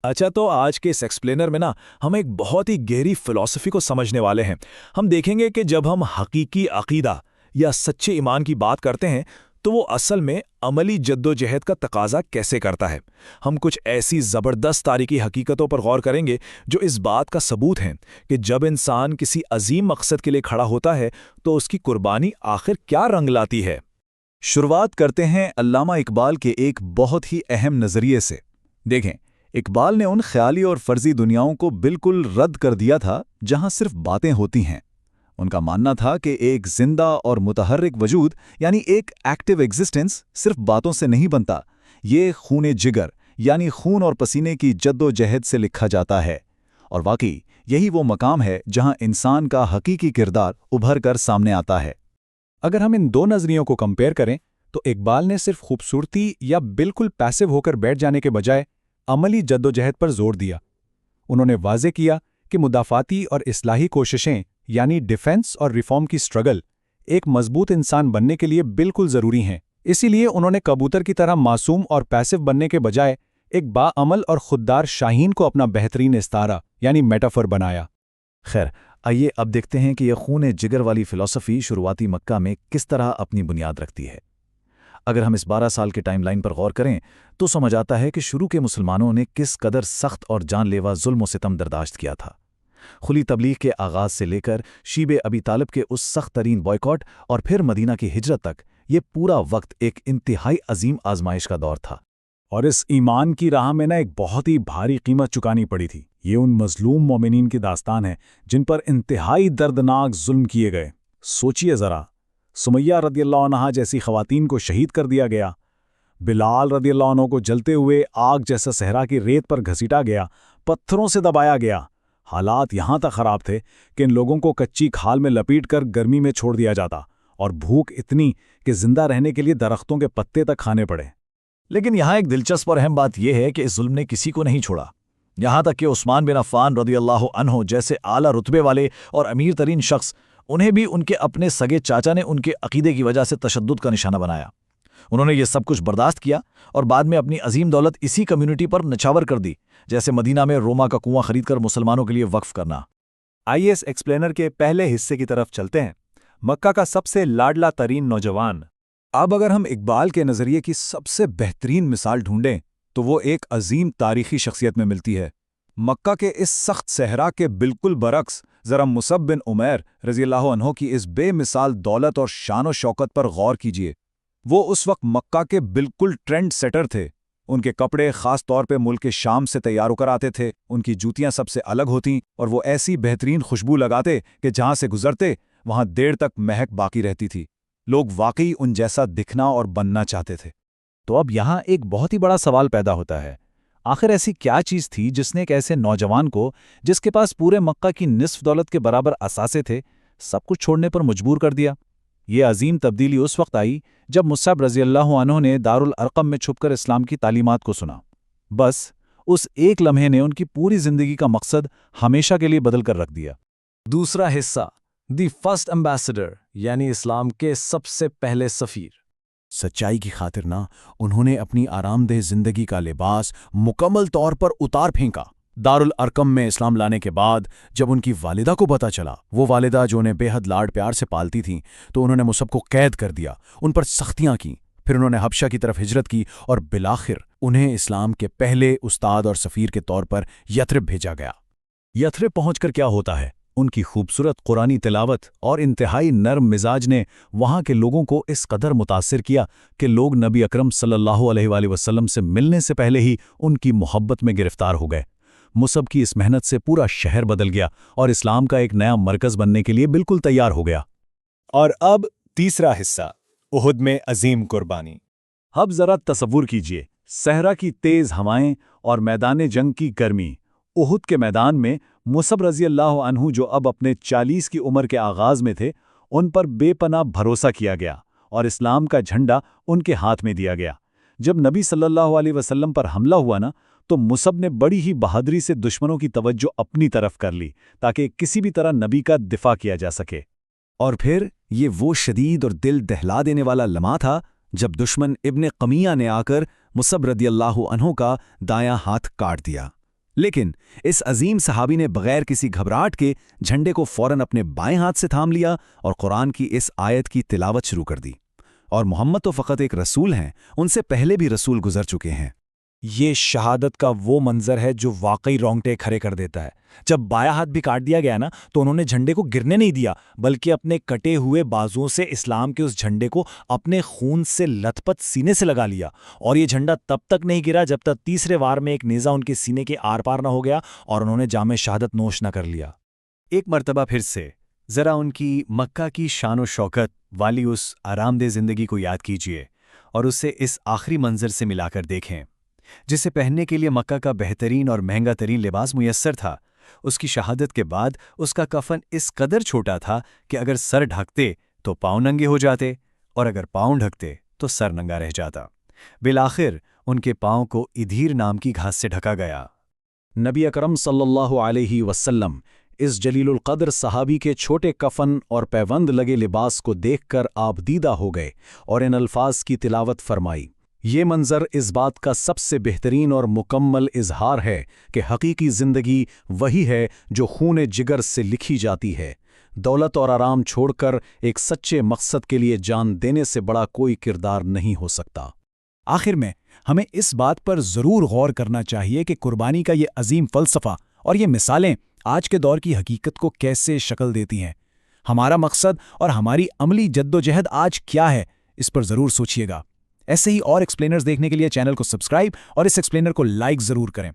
अच्छा, तो आज के इस एक्सप्लेनर में ना हम एक बहुत ही गहरी फिलॉसफी को समझने वाले हैं। हम देखेंगे कि जब हम हकीकी अकीदा या सच्चे ईमान की बात करते हैं तो वो असल में अमली जद्दोजहद का तकाजा कैसे करता है। हम कुछ ऐसी ज़बरदस्त तारीखी हकीकतों पर गौर करेंगे जो इस बात का सबूत हैं कि जब इंसान किसी अजीम मकसद के लिए खड़ा होता है तो उसकी कुर्बानी आखिर क्या रंग लाती है। शुरुआत करते हैं अल्लामा इकबाल के एक बहुत ही अहम नज़रिए से। देखें, इकबाल ने उन ख्याली और फर्जी दुनियाओं को बिल्कुल रद्द कर दिया था जहां सिर्फ बातें होती हैं। उनका मानना था कि एक जिंदा और मुतहर्रिक वजूद यानी एक एक्टिव एग्जिस्टेंस सिर्फ बातों से नहीं बनता, ये खून जिगर यानी खून और पसीने की जद्दोजहद से लिखा जाता है। और वाकई यही वो मकाम है जहां इंसान का हकीकी किरदार उभर कर सामने आता है। अगर हम इन दो नज़रियों को कंपेयर करें तो इकबाल ने सिर्फ खूबसूरती या बिल्कुल पैसिव होकर बैठ जाने के बजाय अमली जद्दोजहद पर जोर दिया। उन्होंने वाज़े किया कि मुदाफ़ाती और इस्लाही कोशिशें यानी डिफेंस और रिफॉर्म की स्ट्रगल एक मजबूत इंसान बनने के लिए बिल्कुल ज़रूरी हैं। इसीलिए उन्होंने कबूतर की तरह मासूम और पैसिव बनने के बजाय एक बाअमल और खुददार शाहीन को अपना बेहतरीन इस्तारा यानी मेटाफर बनाया। खैर, आइए अब देखते हैं कि यह खून जिगर वाली फ़िलॉसफ़ी शुरुआती मक्का में किस तरह अपनी बुनियाद रखती है। अगर हम इस 12 साल के टाइमलाइन पर गौर करें तो समझ आता है कि शुरू के मुसलमानों ने किस कदर सख्त और जानलेवा जुल्म और सितम बर्दाश्त किया था। खुली तबलीग के आगाज़ से लेकर शीबे अबी तालिब के उस सख्त तरीन बॉयकॉट और फिर मदीना की हिजरत तक ये पूरा वक्त एक इंतहाई अजीम आजमाइश का दौर था। और इस ईमान की राह में ना एक बहुत ही भारी कीमत चुकानी पड़ी थी। ये उन मजलूम मोमिनीन की दास्तान है जिन पर इंतहाई दर्दनाक जुल्म किए गए। सोचिए ज़रा, सुमैया रदियल्लाहु अन्हा जैसी ख़वातीन को शहीद कर दिया गया, बिलाल रदियल्लाहु अन्हु को जलते हुए आग जैसा सहरा की रेत पर घसीटा गया, पत्थरों से दबाया गया। हालात यहाँ तक ख़राब थे कि इन लोगों को कच्ची खाल में लपेटकर गर्मी में छोड़ दिया जाता और भूख इतनी कि जिंदा रहने के लिए दरख्तों के पत्ते तक खाने पड़े। लेकिन यहाँ एक दिलचस्प और अहम बात यह है कि इस जुल्म ने किसी को नहीं छोड़ा। यहाँ तक कि उस्मान बिन अफ़्फ़ान रदियल्लाहु अन्हु जैसे आला रुतबे वाले और अमीर तरीन शख्स, उन्हें भी उनके अपने सगे चाचा ने उनके अकीदे की वजह से तशद्दुद का निशाना बनाया। उन्होंने ये सब कुछ बर्दाश्त किया और बाद में अपनी अजीम दौलत इसी कम्युनिटी पर नछावर कर दी, जैसे मदीना में रोमा का कुआं खरीदकर मुसलमानों के लिए वक्फ करना। आइए इस एक्सप्लेनर के पहले हिस्से की तरफ चलते हैं। मक्का का सबसे लाडला तरीन नौजवान। अब अगर हम इकबाल के नज़रिए की सबसे बेहतरीन मिसाल ढूंढें तो वो एक अजीम तारीखी शख्सियत में मिलती है। मक्का के इस सख्त सहरा के बिल्कुल बरक्स ज़रा मुसब बिन उमैर रज़ियल्लाहु अन्हु की इस बेमिसाल दौलत और शान व शौकत पर गौर कीजिए। वो उस वक्त मक्का के बिल्कुल ट्रेंड सेटर थे। उनके कपड़े ख़ास तौर पे मुल्क के शाम से तैयार होकर आते थे। उनकी जूतियां सबसे अलग होतीं और वो ऐसी बेहतरीन खुशबू लगाते कि जहां से गुजरते वहां देर तक महक बाकी रहती थी। लोग वाकई उन जैसा दिखना और बनना चाहते थे। तो अब यहाँ एक बहुत ही बड़ा सवाल पैदा होता है, आखिर ऐसी क्या चीज़ थी जिसने एक ऐसे नौजवान को, जिसके पास पूरे मक्का की निस्फ दौलत के बराबर असासे थे, सब कुछ छोड़ने पर मजबूर कर दिया। ये अजीम तब्दीली उस वक्त आई जब मुसअब रज़ियल्लाहु अन्हु ने दारुल अरक़म में छुपकर इस्लाम की तालीमात को सुना। बस उस एक लम्हे ने उनकी पूरी जिंदगी का मकसद हमेशा के लिए बदल कर रख दिया। दूसरा हिस्सा, द फर्स्ट एम्बेसडर यानी इस्लाम के सबसे पहले सफ़ीर। सच्चाई की खातिर ना उन्होंने अपनी आरामदेह जिंदगी का लिबास मुकम्मल तौर पर उतार फेंका। दारुल अरकम में इस्लाम लाने के बाद जब उनकी वालिदा को पता चला, वो वालिदा जो उन्हें बेहद लाड प्यार से पालती थीं, तो उन्होंने मुसअब को कैद कर दिया, उन पर सख्तियां की। फिर उन्होंने हबशा की तरफ हिजरत की और बिलाखिर उन्हें इस्लाम के पहले उस्ताद और सफ़ीर के तौर पर यथरिब भेजा गया। यथरिब पहुंचकर क्या होता है? उनकी खूबसूरत कुरानी तिलावत और इंतहाई नर्म मिजाज ने वहाँ के लोगों को इस कदर मुतासिर किया कि लोग नबी अकरम सल्लल्लाहु अलैहि वसल्लम से मिलने से पहले ही उनकी मोहब्बत में गिरफ्तार हो गए। मुसअब की इस मेहनत से पूरा शहर बदल गया और इस्लाम का एक नया मरकज़ बनने के लिए बिल्कुल तैयार हो गया। और अब तीसरा हिस्सा, उहुद में अजीम कुर्बानी। अब ज़रा तसव्वुर कीजिए, सहरा की तेज़ हवाएं और मैदान जंग की गर्मी। उहुद के मैदान में मुसअब रज़ियल्लाहु अन्हु जो अब अपने 40 की उम्र के आगाज़ में थे, उन पर बेपनाह भरोसा किया गया और इस्लाम का झंडा उनके हाथ में दिया गया। जब नबी सल्लल्लाहु अलैहि वसल्लम पर हमला हुआ ना, तो मुसअब ने बड़ी ही बहादुरी से दुश्मनों की तवज्जो अपनी तरफ कर ली ताकि किसी भी तरह नबी का दिफा किया जा सके। और फिर ये वो शदीद और दिल दहला देने वाला लम्हा था जब दुश्मन इब्ने क़मिया ने आकर मुसअब रदियल्लाहु अन्हु का दायां हाथ काट दिया। لیکن اس عظیم صحابی نے بغیر کسی گھبراہٹ کے جھنڈے کو فوراً اپنے بائیں ہاتھ سے تھام لیا اور قرآن کی اس آیت کی تلاوت شروع کر دی۔ اور محمد تو فقط ایک رسول ہیں، ان سے پہلے بھی رسول گزر چکے ہیں۔ یہ شہادت کا وہ منظر ہے جو واقعی رونگٹے کھڑے کر دیتا ہے۔ جب بایاں ہاتھ بھی کاٹ دیا گیا نا تو انہوں نے جھنڈے کو گرنے نہیں دیا، بلکہ اپنے کٹے ہوئے بازوؤں سے اسلام کے اس جھنڈے کو اپنے خون سے لت پت سینے سے لگا لیا، اور یہ جھنڈا تب تک نہیں گرا جب تک تیسرے وار میں ایک نیزہ ان کے سینے کے آر پار نہ ہو گیا اور انہوں نے جام شہادت نوش نہ کر لیا۔ ایک مرتبہ پھر سے ذرا ان کی مکہ کی شان و شوکت والی اس آرام دہ زندگی کو یاد کیجیے اور اسے اس آخری منظر سے ملا کر دیکھیں، جسے پہننے کے لیے مکہ کا بہترین اور مہنگا ترین لباس میسر تھا۔ اس کی شہادت کے بعد اس کا کفن اس قدر چھوٹا تھا کہ اگر سر ڈھکتے تو پاؤں ننگے ہو جاتے، اور اگر پاؤں ڈھکتے تو سر ننگا رہ جاتا۔ بالآخر ان کے پاؤں کو ادھیر نام کی گھاس سے ڈھکا گیا۔ نبی اکرم صلی اللہ علیہ وسلم اس جلیل القدر صحابی کے چھوٹے کفن اور پیوند لگے لباس کو دیکھ کر آپ دیدہ ہو گئے اور ان الفاظ کی تلاوت فرمائی۔ یہ منظر اس بات کا سب سے بہترین اور مکمل اظہار ہے کہ حقیقی زندگی وہی ہے جو خون جگر سے لکھی جاتی ہے۔ دولت اور آرام چھوڑ کر ایک سچے مقصد کے لیے جان دینے سے بڑا کوئی کردار نہیں ہو سکتا۔ آخر میں ہمیں اس بات پر ضرور غور کرنا چاہیے کہ قربانی کا یہ عظیم فلسفہ اور یہ مثالیں آج کے دور کی حقیقت کو کیسے شکل دیتی ہیں۔ ہمارا مقصد اور ہماری عملی جدوجہد آج کیا ہے، اس پر ضرور سوچیے گا۔ ایسے ہی اور ایکسپلینرز دیکھنے کے لیے چینل کو سبسکرائب اور اس ایکسپلینر کو لائک ضرور کریں۔